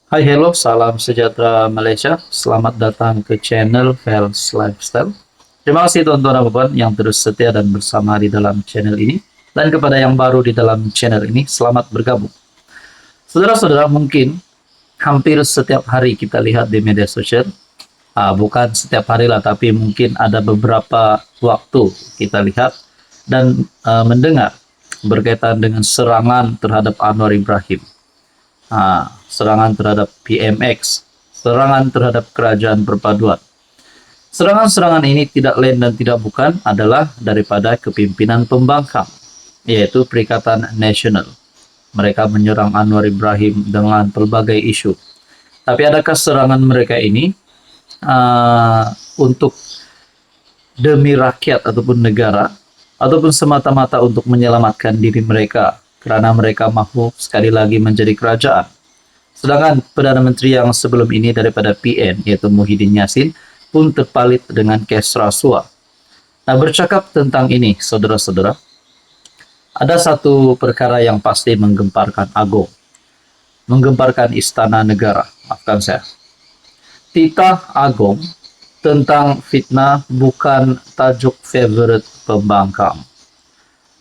Hai, hello, salam sejahtera Malaysia. Selamat datang ke channel Vels Lifestyle. Terima kasih tuan-tuan dan puan yang terus setia dan bersama di dalam channel ini. Dan kepada yang baru di dalam channel ini, selamat bergabung. Saudara-saudara, mungkin hampir setiap hari kita lihat di media sosial, bukan setiap hari lah, tapi mungkin ada beberapa waktu kita lihat dan mendengar berkaitan dengan serangan terhadap Anwar Ibrahim. Serangan terhadap PMX, serangan terhadap kerajaan perpaduan. Serangan-serangan ini tidak lain dan tidak bukan adalah daripada kepimpinan pembangkang, yaitu Perikatan Nasional. Mereka menyerang Anwar Ibrahim dengan pelbagai isu. Tapi adakah serangan mereka ini untuk demi rakyat ataupun negara, ataupun semata-mata untuk menyelamatkan diri mereka karena mereka mahu sekali lagi menjadi kerajaan? Sedangkan Perdana Menteri yang sebelum ini daripada PN, yaitu Muhyiddin Yassin, pun terpalit dengan kes rasuah. Nah, bercakap tentang ini, saudara-saudara, ada satu perkara yang pasti menggemparkan Agong, menggemparkan istana negara, maafkan saya. Titah Agong tentang fitnah bukan tajuk favorite pembangkang.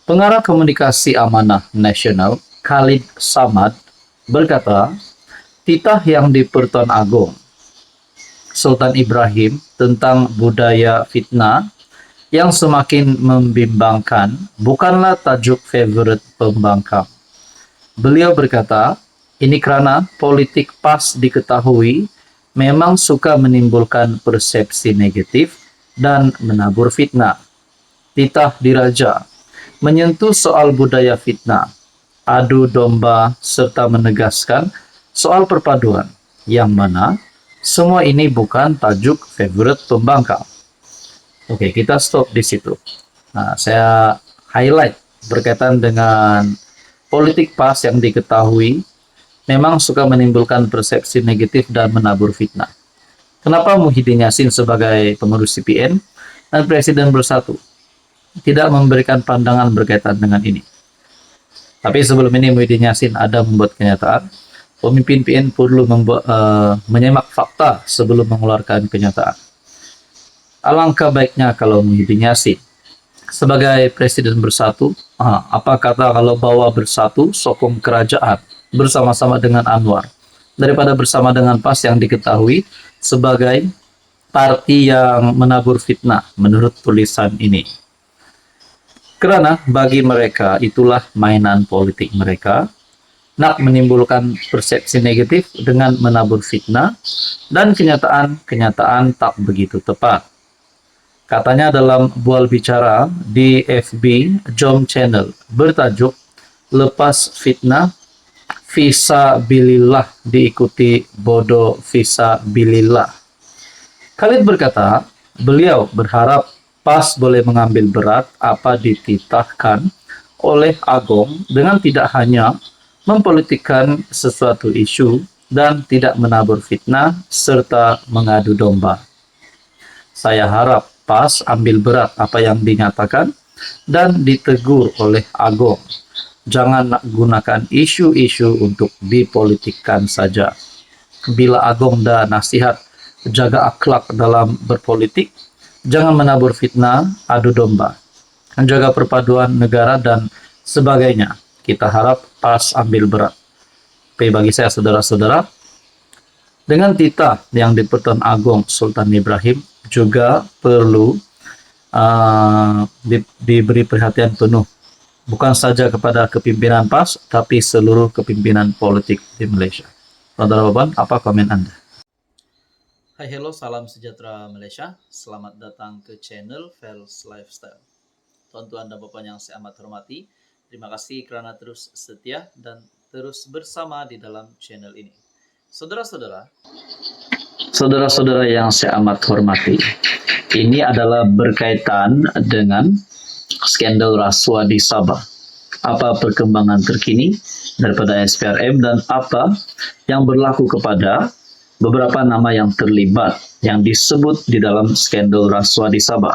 Pengarah Komunikasi Amanah Nasional, Khalid Samad, berkata, titah yang di Pertuan Agong Sultan Ibrahim tentang budaya fitnah yang semakin membimbangkan bukanlah tajuk favorit pembangkang. Beliau berkata, ini kerana politik PAS diketahui memang suka menimbulkan persepsi negatif dan menabur fitnah. Titah diraja menyentuh soal budaya fitnah, adu domba serta menegaskan soal perpaduan, yang mana semua ini bukan tajuk favorit pembangkang. Oke, kita stop di situ. Nah, saya highlight berkaitan dengan politik PAS yang diketahui memang suka menimbulkan persepsi negatif dan menabur fitnah. Kenapa Muhyiddin Yassin sebagai pengurus CPN dan Presiden Bersatu tidak memberikan pandangan berkaitan dengan ini? Tapi sebelum ini Muhyiddin Yassin ada membuat kenyataan, pemimpin PN perlu menyemak fakta sebelum mengeluarkan kenyataan. Alangkah baiknya kalau Muhyiddin Yassin sebagai Presiden Bersatu, apa kata kalau bawa bersatu sokong kerajaan bersama-sama dengan Anwar, daripada bersama dengan PAS yang diketahui sebagai parti yang menabur fitnah menurut tulisan ini. Karena bagi mereka itulah mainan politik mereka, nak menimbulkan persepsi negatif dengan menabur fitnah, dan kenyataan tak begitu tepat. Katanya dalam bual bicara di FB Jom Channel bertajuk Lepas Fitnah, Visa Bilillah diikuti bodoh Visa Bilillah. Khalid berkata, beliau berharap PAS boleh mengambil berat apa dititahkan oleh Agong dengan tidak hanya mempolitikkan sesuatu isu dan tidak menabur fitnah serta mengadu domba. Saya harap PAS ambil berat apa yang dinyatakan dan ditegur oleh Agong. Jangan nak gunakan isu-isu untuk dipolitikkan saja. Bila Agong dah nasihat jaga akhlak dalam berpolitik, jangan menabur fitnah, adu domba, menjaga perpaduan negara dan sebagainya. Kita harap PAS ambil berat. Tapi bagi saya, saudara-saudara, dengan titah yang di Pertuan Agong Sultan Ibrahim juga perlu diberi perhatian penuh, bukan saja kepada kepimpinan PAS, tapi seluruh kepimpinan politik di Malaysia. Saudara-saudara, apa komen Anda? Hai, hello, salam sejahtera Malaysia. Selamat datang ke channel Vels Lifestyle. Tuan-tuan dan puan yang saya amat hormati, terima kasih kerana terus setia dan terus bersama di dalam channel ini. Saudara-saudara yang saya amat hormati, ini adalah berkaitan dengan skandal rasuah di Sabah. Apa perkembangan terkini daripada SPRM dan apa yang berlaku kepada beberapa nama yang terlibat yang disebut di dalam skandal rasuah di Sabah,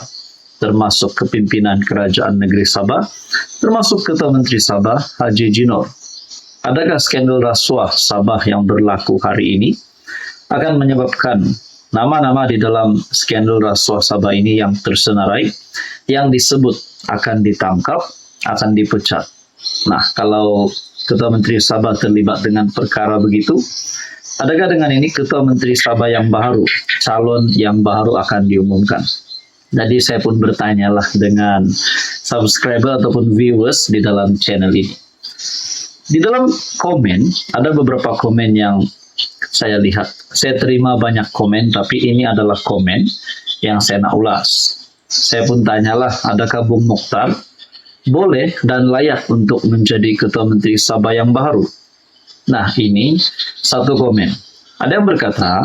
termasuk kepimpinan Kerajaan Negeri Sabah, termasuk Ketua Menteri Sabah Haji Jinor. Adakah skandal rasuah Sabah yang berlaku hari ini akan menyebabkan nama-nama di dalam skandal rasuah Sabah ini yang tersenarai, yang disebut akan ditangkap, akan dipecat? Nah, kalau Ketua Menteri Sabah terlibat dengan perkara begitu, adakah dengan ini Ketua Menteri Sabah yang baru, calon yang baru akan diumumkan? Jadi saya pun bertanyalah dengan subscriber ataupun viewers di dalam channel ini. Di dalam komen, ada beberapa komen yang saya lihat. Saya terima banyak komen, tapi ini adalah komen yang saya nak ulas. Saya pun tanyalah, adakah Bung Mokhtar boleh dan layak untuk menjadi Ketua Menteri Sabah yang baru? Nah, ini satu komen. Ada yang berkata,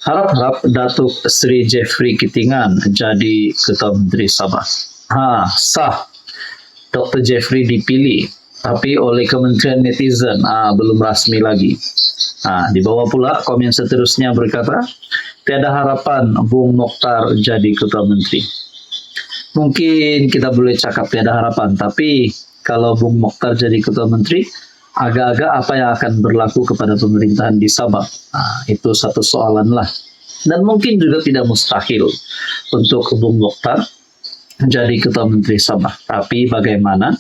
harap-harap Datuk Sri Jeffrey Kitingan jadi Ketua Menteri Sabah. Sah. Dr. Jeffrey dipilih, tapi oleh Kementerian Netizen, belum rasmi lagi. Di bawah pula komen seterusnya berkata, tiada harapan Bung Mokhtar jadi Ketua Menteri. Mungkin kita boleh cakap tiada harapan, tapi kalau Bung Mokhtar jadi Ketua Menteri, agak-agak apa yang akan berlaku kepada pemerintahan di Sabah? Itu satu soalan lah. Dan mungkin juga tidak mustahil untuk Bung Mokhtar menjadi Ketua Menteri Sabah. Tapi bagaimana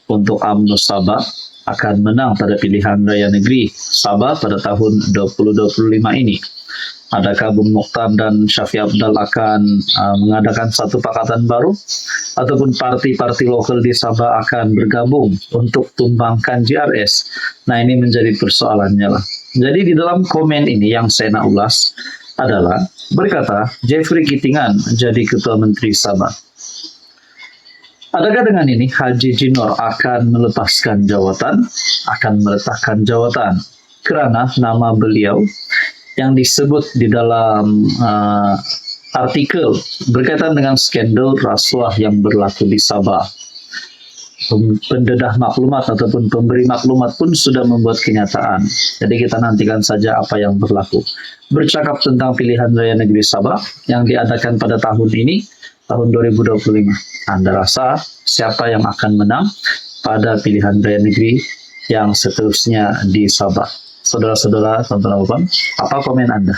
untuk UMNO Sabah akan menang pada pilihan raya negeri Sabah pada tahun 2025 ini? Adakah Bung Mokhtar dan Syafi Abdal akan mengadakan satu pakatan baru? Ataupun parti-parti lokal di Sabah akan bergabung untuk tumbangkan JRS? Nah, ini menjadi persoalannya lah. Jadi di dalam komen ini yang saya nak ulas adalah berkata, Jeffrey Kitingan jadi Ketua Menteri Sabah. Adakah dengan ini Haji Jinor akan melepaskan jawatan, akan meletakkan jawatan? Kerana nama beliau yang disebut di dalam artikel berkaitan dengan skandal rasuah yang berlaku di Sabah. Pendedah maklumat ataupun pemberi maklumat pun sudah membuat kenyataan. Jadi kita nantikan saja apa yang berlaku. Bercakap tentang pilihan raya negeri Sabah yang diadakan pada tahun ini, tahun 2025. Anda rasa siapa yang akan menang pada pilihan raya negeri yang seterusnya di Sabah? Saudara-saudara, tonton apa komen Anda?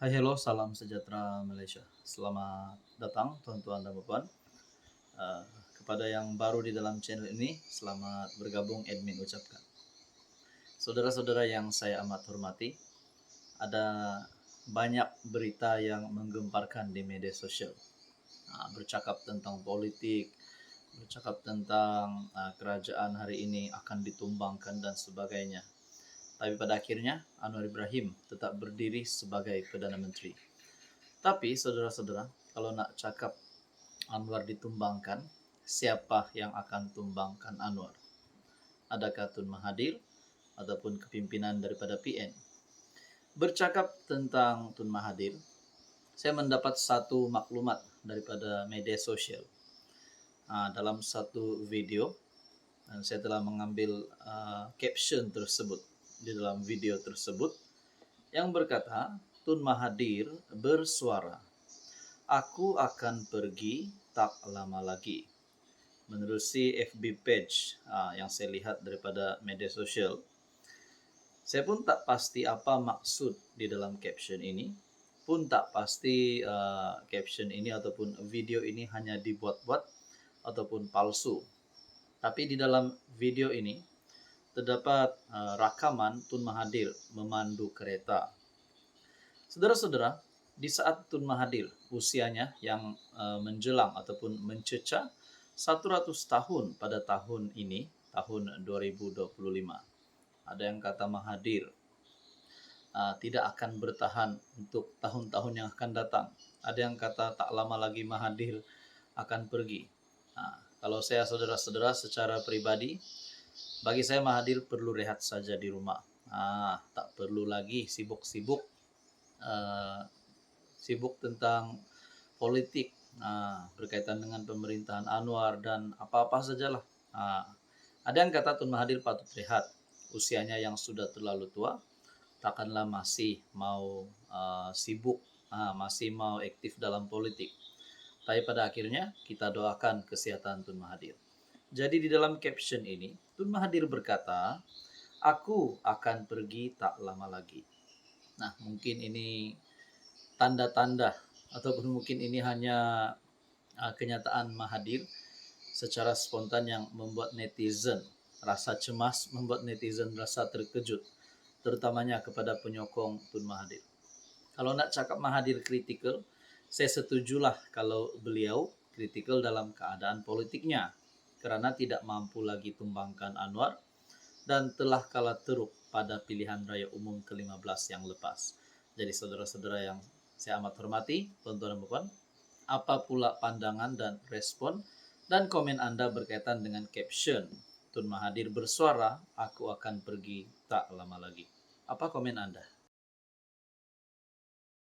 Hai, hello, salam sejahtera Malaysia. Selamat datang tuan-tuan dan puan. Kepada yang baru di dalam channel ini, selamat bergabung admin ucapkan. Saudara-saudara yang saya amat hormati, ada banyak berita yang menggemparkan di media sosial. Bercakap tentang politik, bercakap tentang kerajaan hari ini akan ditumbangkan dan sebagainya. Tapi pada akhirnya Anwar Ibrahim tetap berdiri sebagai Perdana Menteri. Tapi saudara-saudara, kalau nak cakap Anwar ditumbangkan, siapa yang akan tumbangkan Anwar? Adakah Tun Mahathir ataupun kepimpinan daripada PN? Bercakap tentang Tun Mahathir, saya mendapat satu maklumat daripada media sosial. Dalam satu video, dan saya telah mengambil caption tersebut di dalam video tersebut yang berkata, Tun Mahathir bersuara, aku akan pergi tak lama lagi. Menerusi FB page yang saya lihat daripada media sosial, saya pun tak pasti apa maksud di dalam caption ini, pun tak pasti caption ini ataupun video ini hanya dibuat-buat ataupun palsu. Tapi di dalam video ini terdapat rakaman Tun Mahathir memandu kereta. Saudara-saudara, di saat Tun Mahathir usianya yang menjelang ataupun mencecah 100 tahun pada tahun ini, tahun 2025. Ada yang kata Mahathir tidak akan bertahan untuk tahun-tahun yang akan datang. Ada yang kata tak lama lagi Mahathir akan pergi. Kalau saya saudara-saudara secara pribadi, bagi saya Mahathir perlu rehat saja di rumah. Tak perlu lagi sibuk-sibuk tentang politik berkaitan dengan pemerintahan Anwar dan apa-apa sajalah. Ada yang kata Tun Mahathir patut rehat, usianya yang sudah terlalu tua, takkanlah masih mau sibuk, masih mau aktif dalam politik. Tapi pada akhirnya kita doakan kesehatan Tun Mahathir. Jadi di dalam caption ini, Tun Mahathir berkata, Aku akan pergi tak lama lagi. Nah, mungkin ini tanda-tanda ataupun mungkin ini hanya kenyataan Mahathir secara spontan yang membuat netizen rasa cemas, membuat netizen rasa terkejut, terutamanya kepada penyokong Tun Mahathir. Kalau nak cakap Mahathir kritikal, saya setujulah kalau beliau kritikal dalam keadaan politiknya kerana tidak mampu lagi tumbangkan Anwar dan telah kalah teruk pada pilihan raya umum ke-15 yang lepas. Jadi saudara-saudara yang saya amat hormati, tuan-tuan dan puan, apa pula pandangan dan respon dan komen Anda berkaitan dengan caption Tun Mahathir bersuara, aku akan pergi tak lama lagi. Apa komen Anda?